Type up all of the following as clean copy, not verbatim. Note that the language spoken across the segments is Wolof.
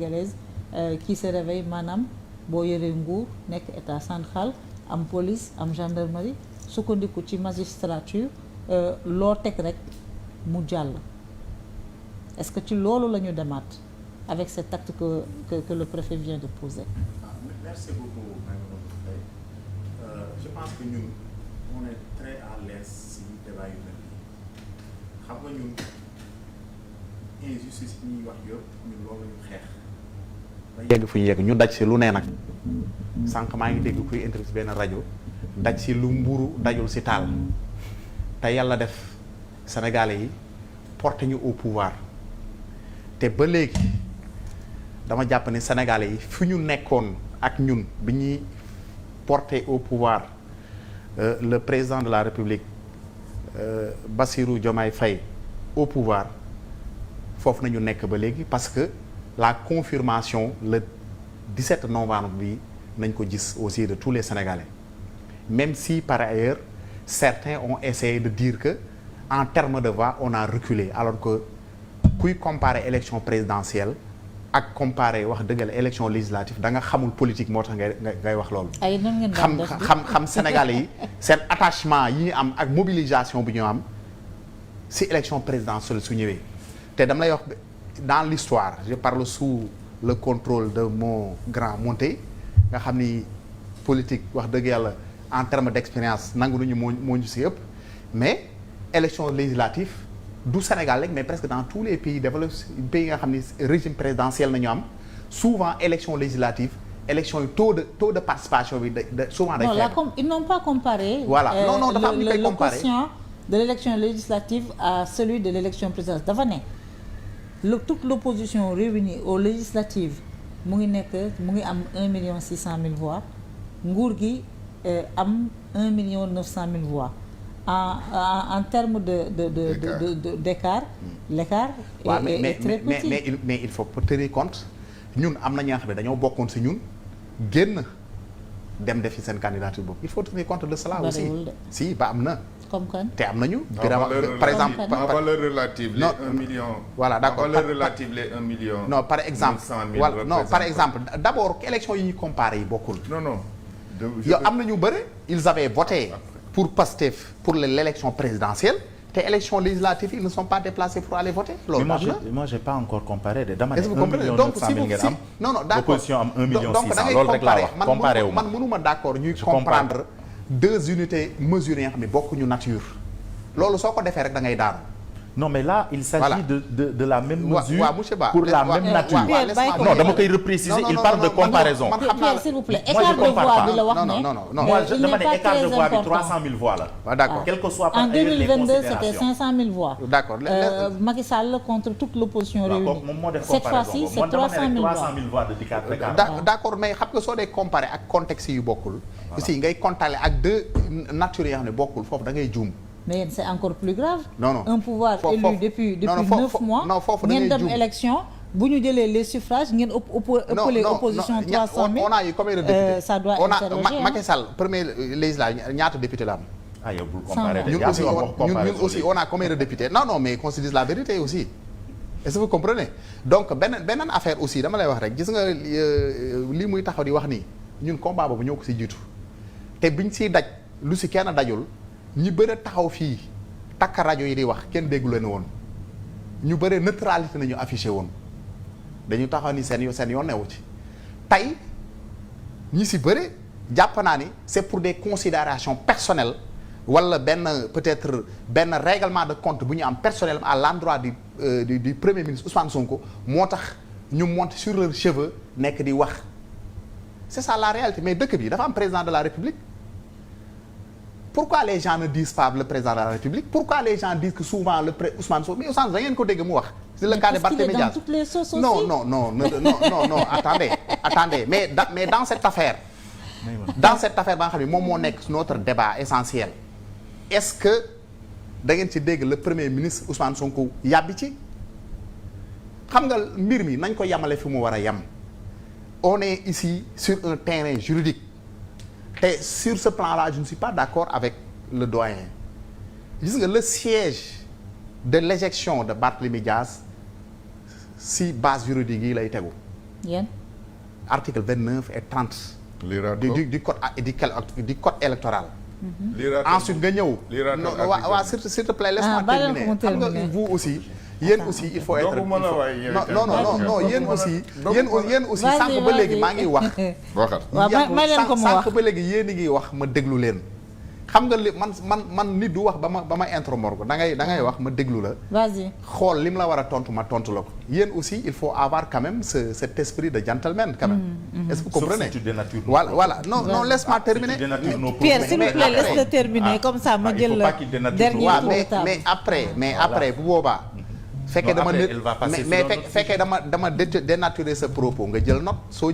sénégalaise qui se réveille maanaam boo yoree nguur nekk état central am police am gendarmerie sukkandiku ci magistrature loo teg rek mu jàll est-ce que ci loolu la ñu demaat avec cet acte que le préfet vient de poser. Merci beaucoup je pense que ñun on est très à l'aise si débat yu mel nii xam nga ñun injustice yi ñuy wax yëpp ñun loolu la ñu xeex ba yegg fu ñu yegg ñu daj si lu ne nag sànq maa ngi dégg kuy interview si benn rajo daj si lu mburu dajul si taal te yàlla def sénégalais yi porté ñu au pouvoir te ba léegi dama jàpp ne sénégalais yi fi ñu nekkoon ak ñun bi ñuy porté au pouvoir le président de la République Bassirou Diomaye Faye au pouvoir foofu nañu nekk ba léegi parce que la confirmation le 17 novembre bi nañ ko gis aussi de tous les Sénégalais même si par ailleurs certains ont essayé de dire que en termes de voix on a reculé alors que kuy comparer élection présidentielle ak comparer wax dëgg la élection législative da nga xamul politique moo tax ngay wax loolu. ay nan ngeen xam Sénégalais yi seen attachement yi ñu am ak mobilisation bi ñu am si élection présidentielle su ñëwee te dama lay wax dans l'histoire je parle sous le contrôle de mon grand Monté nga xam ni politique wax dëgg yàlla en termes d'expérience nangu nañu moo ñu si yëpp mais élection législative du Sénégal rek mais presque dans tous les pays développés pays nga xam ni régime présidentiel nañu am souvent élection législative élection yi taux de participation bi souvent day faible. Non, ils n'ont pas comparé. Voilà non dafa am ñu koy comparer le quotient de l'élection législative à celui de l'élection présidentielle dafa ne toute l'opposition réunie aux législatives mu ngi am 1,6 million voix nguur gi am 1,9 million voix. En termes d'écart, l'écart est très petit. Mais il faut tenir compte ñun am na ñoo xam ne dañoo bokkoon si ñun génn dem defi seen candidature boobu il faut tenir compte de cela aussi. Si ba am na. Comme kan te am nañu. par exemple en valeur relative les 1 million. Voilà d'accord en valeur relative les 1 million. Non par exemple non par exemple d'abord élection yi ñuy comparer yi bokkul. Non. yow am na ñu bëri ils avaient voté. Pour Pastef pour l'élection présidentielle te élection législative ils ne sont pas déplacés pour aller voter. loolu moi j'ai pas encore comparé de dama ne 1 million 900 000 ngeen am. Non d'accord l'opposition am 1 million 600 donc da ngay loolu rek laa wax comparé wu ma man mënuma d'accord ñuy comprendre deux unités mesurées yoo xam ne bokkuñu nature. loolu soo ko defee rek da ngay daanu. Non mais là il s'agit de la même mesure pour la même nature. Non dama koy repréciser il parle de comparaison. Pierre s'il vous plaît écart de voix bi la wax ne. Non moi dama ne écart de voix bi 300 000 voix la. D'accord quel que soit par en ailleurs les 2022 considérations. c'était 500 000 voix. D'accord Macky Sall contre toute l'opposition réunie. Cette fois fois-ci c'est 300 000 voix de d'écart. D'accord mais xam nga soo dee comparer ak contexte yu bokkul. aussi ngay comparer ak deux natures yoo xam ne bokkul foofu da ngay juum. Mais c'est encore plus grave. Non. Un pouvoir élu depuis 9 mois. Non foofu da ngay ngeen dem élection bu ñu jëlee les suffrages ngeen ëppale opposition 300 000. On a eu combien de députés? Ça doit interroger. Macky Sall premier législative ñaata député la am. Ah yow bul comparer ñun aussi on a combien de députés? Non mais qu'on se dise la vérité aussi. Est-ce que vous comprenez? Donc beneen affaire aussi dama lay wax rek gis nga lii muy taxaw di wax nii ñun combat boobu ñoo ko si jiitu te biñ siy daj lu si kenn dajul. ñi bëre taxaw fii takk rajo yi di wax kenn déggu leen woon ñu bëre neutralité nañu affiché woon dañu taxaw ni seen yoon newu ci tey ñi si bëre jàpp naa ni c'est pour des considérations personnelles wala peut-être benn règlement de compte bu ñu am personnel à l'endroit du premier ministre Ousmane Sonko moo tax ñu monter sur leurs cheveux nekk di wax c'est ça la réalité mais dëkk bi dafa am président de la République. Pourquoi les gens ne disent pas le président de la République? Pourquoi les gens disent que souvent le Ousmane Sonko mais Ousmane da ngeen ko dégg mu wax. C'est le cas de Barthélémy Dias. Toutes les sauces aussi. Non, attendez mais dans cette affaire ba nga xam ne moom moo nekk notre débat essentiel est-ce que da ngeen ci dégg le premier ministre Ousmane Sonko yàbbi ci xam nga mbir mi nañ ko yamale fi mu war a yam on est ici sur un terrain juridique. Et sur ce plan-là je ne suis pas d'accord avec le doyen gis nga le siège de l'éjection de Barthélémy Dias si base juridique yi lay tegu yéen. article 29 et 30. liiraat ko du code électoral. liiraat ko ensuite nga ñëw. liiraat ko waa s'il te plaît laisse-moi terminer xam nga vous aussi. yéen aussi il faut être non yéen aussi sànq ba léegi maa ngi wax. waxal waaw may leen ko mu wax sànq ba léegi yéen a ngi wax ma déglu leen. xam nga li man nit du wax ba ma intromorgo da ngay wax ma déglu la. vas-y xool li mu la war a tontu ma tontu la ko. yéen aussi il faut avoir quand même cet esprit de gentleman quand même. Est-ce que vous comprenez? Sauf si tu dénatures. Voilà non laisse-moi terminer. Pierre s'il vous plaît laisse-le terminer comme ça ma jël la dernier tour mais après bu boobaa. fekkee dama fekkee dama dénaturer sa propos nga jël note soo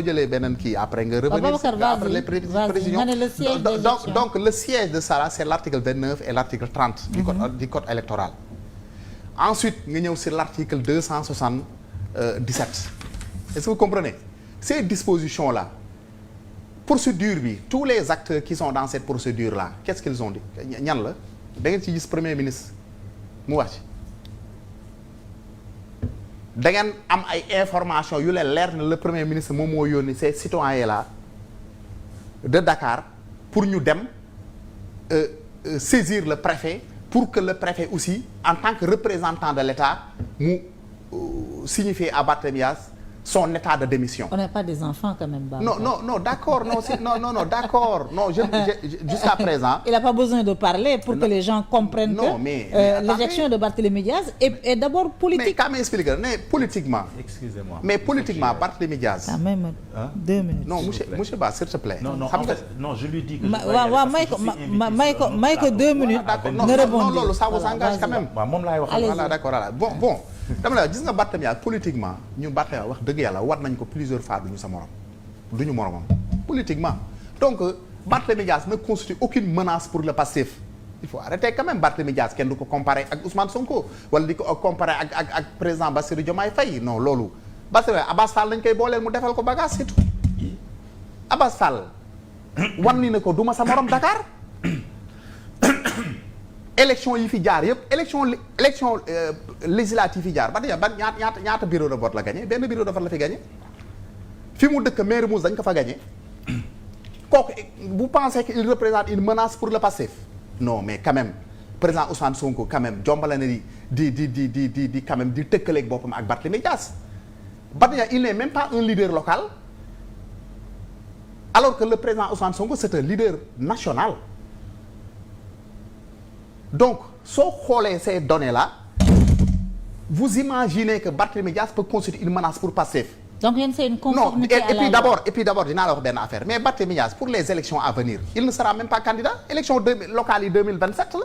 jëlee beneen kii après nga revenir après les précisions donc le siège de ça c'est l'article 29 et l'article 30 du code électoral. Ensuite nga ñëw sur l'article 277. Est-ce que vous comprenez? Ces dispositions là procédure bi tous les acteurs qui sont dans cette procédure là qu'est-ce qu'ils ont dit ñan la da ngeen ci gis premier ministre mu wax ci da ngeen am ay information yu leen leer ne le premier ministre moom moo yónni ces citoyens là de Dakar pour ñu dem saisir le préfet pour que le préfet aussi en tant que représentant de l'État mu signifier à Barthélémy Dias son état de démission. On n'est pas des enfants quand même. Non d'accord non d'accord non je jusqu'à présent. Il n'a pas besoin de parler pour que les gens comprennent que l'élection de Barthélémy Dias est d'abord politique. Mais quand même expliquer mais politiquement. Excusez-moi. Mais politiquement Barthélémy Dias. Quand même 2 minutes. Non monsieur Ba s'il te plaît. Non en fait non je lui dis que. waaw may ko 2 minutes. Non loolu ça vous engage quand même. waaw moom laay wax. Voilà d'accord voilà bon. dama la gis nga Barthélémy Dias politiquement ñun Barthélémy wax dëgg yàlla war nañ ko plusieurs fois duñu sa morom duñu moromam politiquement donc Barthélémy Dias ne constitue aucune menace pour le Pastef. Il faut arrêter quand même Barthélémy Dias kenn du ko comparer ak Ousmane Sonko wala di ko comparer ak président Bassirou Diomaye Faye non loolu Barthélémy Abass Fall lañ koy booleel mu defal ko bagage c'est tout. Abass Fall wan ni ne ko duma sa morom Dakar. élection yi fi jaar yëpp élection législative yi fi jaar ba ñaata bureau de vote la gagné benn bureau de vote la fi gagné fi mu dëkk maire Mousse dañ ko fa gagné kooku vous pensez qu'il représente une menace pour le Pastef non mais quand même président Ousmane Sonko quand même jombale na di quand même di tëkkaleeg boppam ak Barthélémy Dias il n'est même pas un leader local alors que le président Ousmane Sonko c'est un leader national. Donc soo xoolee ces données là vous imaginez que Barthélémy Dias peut constituer une menace pour Pastef. Donc c'est une conformité à la loi. Et puis d'abord dinaa la wax benn affaire mais Barthélémy Dias pour les élections à venir il ne sera même pas candidat élection locales yi 2027 la.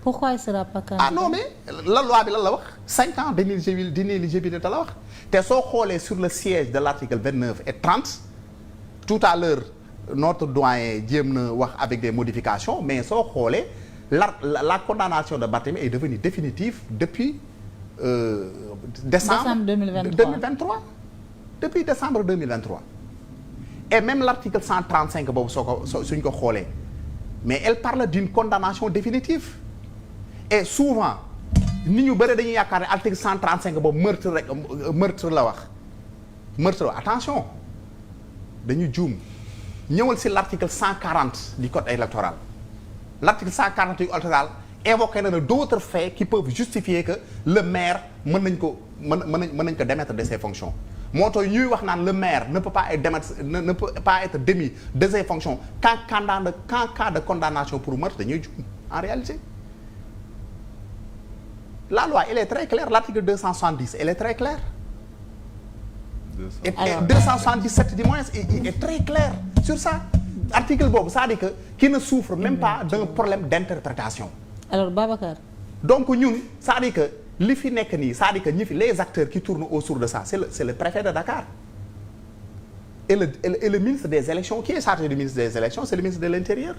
Pourquoi il sera pas candidat? Ah non mais la loi bi lan la wax 5 ans d'inéligibilité la wax te soo xoolee sur le siège de l'article 29 et 30 tout à l'heure notre doyen jéem na wax avec des modifications mais soo xoolee la condamnation de Barthélémy est devenue définitive depuis décembre 2023. Depuis décembre 2023 et même l'article 135 boobu suñ ko xoolee mais elle parle d'une condamnation définitive et souvent nit ñu bëri dañuy yaakaar ne article 135 boobu meurtre la wax meurtre attention dañu juum ñëwal ci l'article 140 du code électoral. L'article 140 du code électoral évoqué na d'autres faits qui peuvent justifier que le maire mën nañ ko démettre de ses fonctions moo tax ñuy wax naan le maire ne peut pas être démis de ses fonctions qu'en cas de condamnation pour meurtre dañuy juum en réalité. La loi elle est très claire l'article 270 elle est très claire. Et 277 du moins est très clair sur ça. Article boobu c'est-à-dire que qui ne souffre même pas d'un problème d'interprétation. Alors Babacar. Donc ñun c'est-à-dire que li fi nekk nii c'est-à-dire que les acteurs qui tournent autour de ça c'est le préfet de Dakar et le ministre des élections qui est chargé du ministre des élections c'est le ministre de l'Intérieur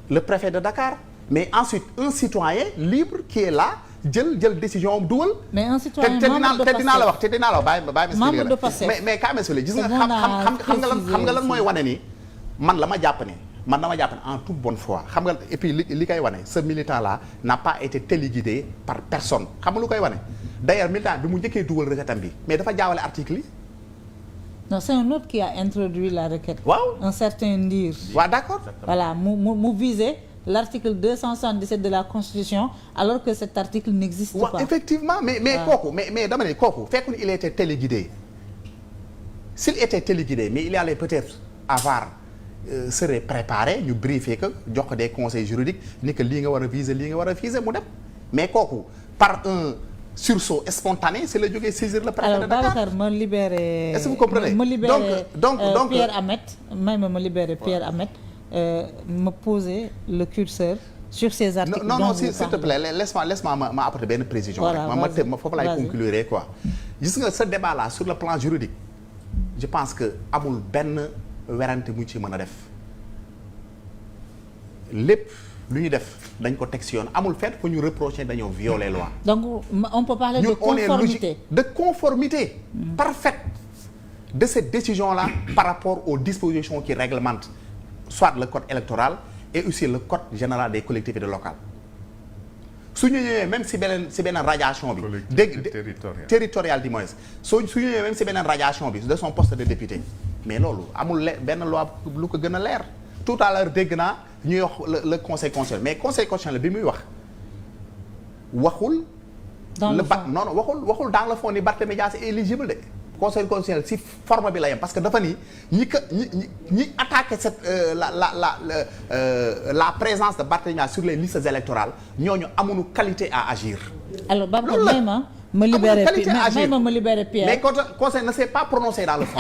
le préfet de Dakar mais ensuite un citoyen libre qui est là jël décision am dugal. mais un citoyen membre te dinaa la wax membre de Pastef mais quand même gis nga xam nga lan mooy wane nii man dama jàpp ne en toute bonne foi xam nga et puis li koy wane ce militant là n'a pas été téléguidé par personne xam nga lu koy wane d'ailleurs militant bi mu njëkkee dugal requêtam bi mais dafa jaawale article yi non c'est un autre qui a introduit la requête. waaw un certain Ndir. waaw d'accord. voilà mu viser l'article 277 de la Constitution alors que cet article n'existe pas. Effectivement mais kooku mais dama ne kooku fekk il était téléguidé s'il était téléguidé mais il allait peut-être avoir serait préparé ñu briefer que jox ko des conseils juridiques ni que lii nga war a viser lii nga war a viser mu dem mais kooku par un sursaut spontané c'est la jógee saisir le préfet de Dakar. Alors Babacar ma libéré. Est-ce que vous comprenez ma libéré donc Pierre Ahmed ma libéré Pierre Ahmed ma poser le curseur sur ces articles. non s'il te plaît laisse-moi ma apporter benn précision. Voilà, ma foofu laay conclure quoi. gis nga ce débat là sur le plan juridique je pense que amul benn werante mu ci mën a def lépp lu ñu def dañ ko teg ci yoon amul fait fu ñu reprocher dañoo violer loi. donc on peut parler de conformité. De conformité parfaite de cette décision là par rapport aux dispositions qui réglementent soit le code électoral et aussi le code général des collectivités locales su ñu ñëwee même si beneen radiation bi. territorial du moins su ñu ñëwee même si beneen radiation bi de son poste de député mais loolu amul benn loi lu ko gën a leer tout à l'heure dégg naa ñuy wax le conseil constitutionnel mais conseil constitutionnel bi muy waxul. dans le fond non waxul dans le fond ni Barthélémy Dias est éligible de. conseil constitutionnel si forme bi la yem parce que dafa ni ñi attaqué cette la présence de Barthélémy Dias sur les listes électorales ñooñu amuñu qualité à agir. alors Babacar ma libéré Pierre mais conseil ne s'est pas prononcé dans le fond.